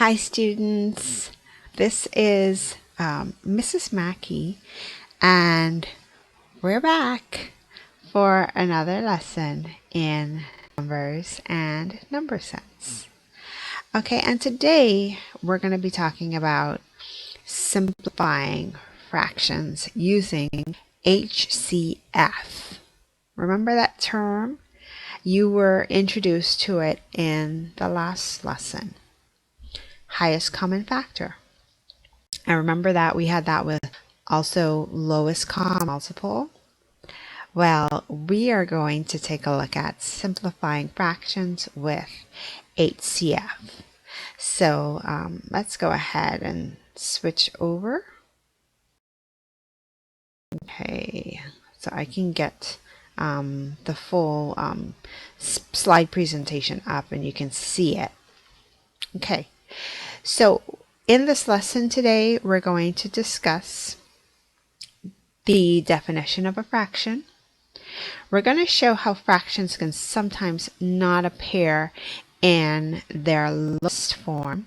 Hi students, this is Mrs. Mackey and we're back for another lesson in numbers and number sense. Okay, and today we're going to be talking about simplifying fractions using HCF. Remember that term? You were introduced to it in the last lesson. Highest common factor. And remember that we had that with also lowest common multiple. Well, we are going to take a look at simplifying fractions with HCF. So let's go ahead and switch over. Okay, so I can get the full slide presentation up and you can see it. Okay, so in this lesson today, we're going to discuss the definition of a fraction. We're going to show how fractions can sometimes not appear in their lowest form.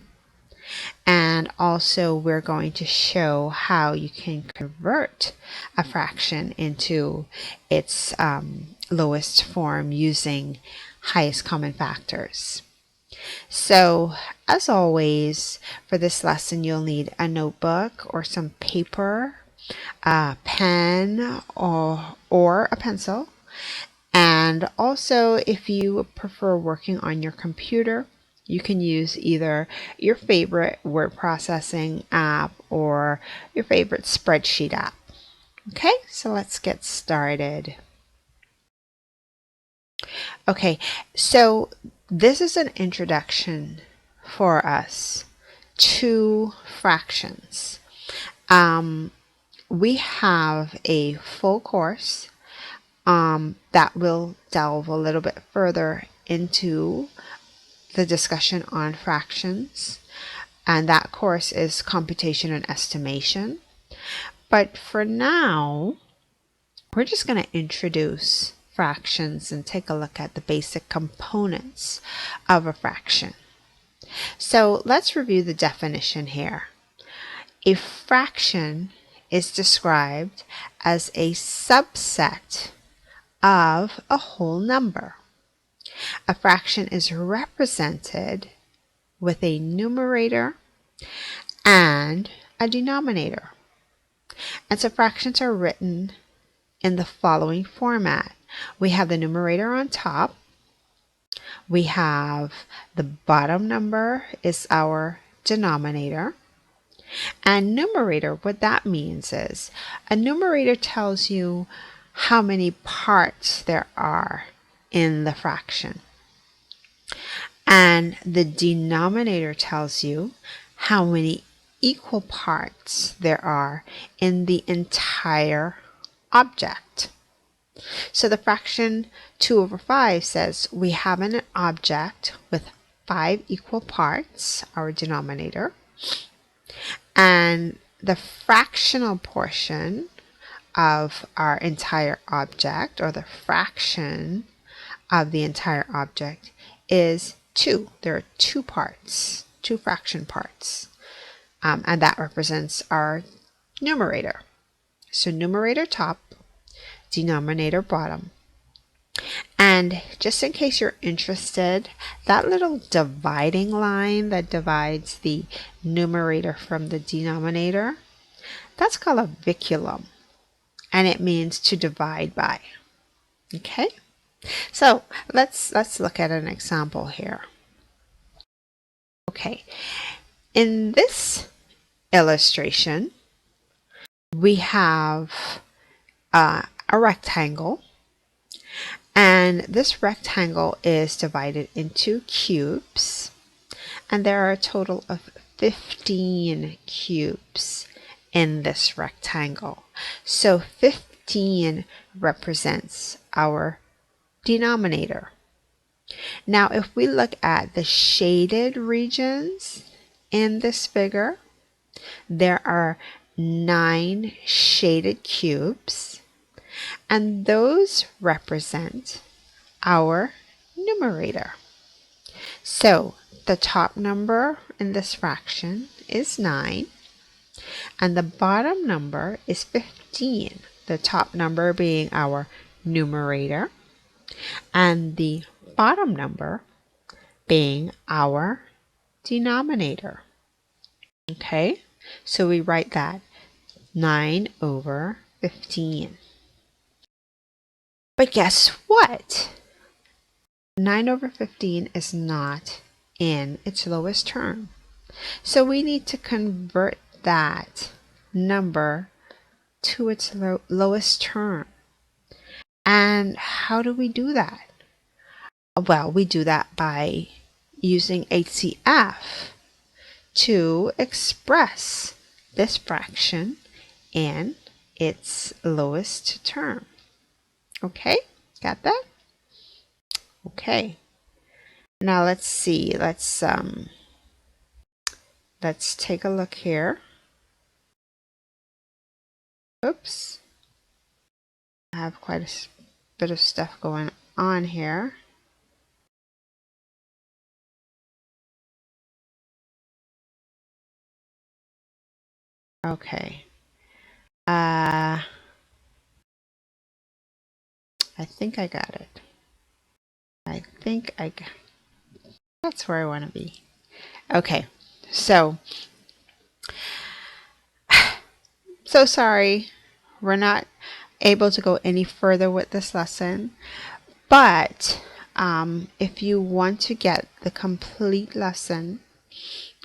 And also we're going to show how you can convert a fraction into its lowest form using highest common factors. So, as always, for this lesson, you'll need a notebook or some paper, a pen, or a pencil. And also, if you prefer working on your computer, you can use either your favorite word processing app or your favorite spreadsheet app. Okay, so let's get started. Okay, so this is an introduction for us to fractions. We have a full course that will delve a little bit further into the discussion on fractions, and that course is computation and estimation. But for now, we're just going to introduce fractions and take a look at the basic components of a fraction. So let's review the definition here. A fraction is described as a subset of a whole number. A fraction is represented with a numerator and a denominator. And so fractions are written in the following format. We have the numerator on top. We have the bottom number is our denominator. And numerator, what that means is a numerator tells you how many parts there are in the fraction. And the denominator tells you how many equal parts there are in the entire object. So the fraction 2 over 5 says we have an object with 5 equal parts, our denominator, and the fractional portion of our entire object, or the fraction of the entire object, is 2. There are 2 parts, 2 fraction parts, and that represents our numerator. So numerator top, denominator bottom. And just in case you're interested, that little dividing line that divides the numerator from the denominator, that's called a biculum, and it means to divide by. Okay, so let's look at an example here. Okay, in this illustration, we have a rectangle, and this rectangle is divided into cubes, and there are a total of 15 cubes in this rectangle. So 15 represents our denominator. Now, if we look at the shaded regions in this figure, there are 9 shaded cubes, and those represent our numerator. So the top number in this fraction is 9, and the bottom number is 15, the top number being our numerator, and the bottom number being our denominator. Okay, so we write that 9 over 15. But guess what? 9 over 15 is not in its lowest term. So we need to convert that number to its lowest term. And how do we do that? Well, we do that by using HCF to express this fraction in its lowest term. Okay, got that? Okay. Now let's see. Let's take a look here. Oops. I have quite a bit of stuff going on here. Okay. I think I got it. That's where I want to be. Okay. So sorry. We're not able to go any further with this lesson. But if you want to get the complete lesson,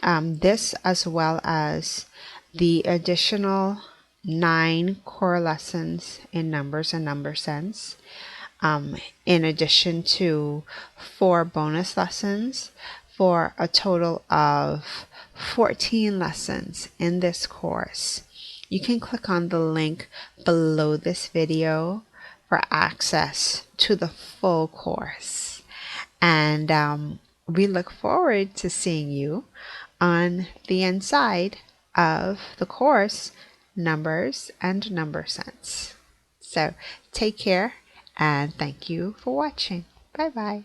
this as well as the additional 9 core lessons in numbers and number sense, in addition to 4 bonus lessons, for a total of 14 lessons in this course. You can click on the link below this video for access to the full course. And we look forward to seeing you on the inside of the course, Numbers and Number Sense. So take care and thank you for watching. Bye bye.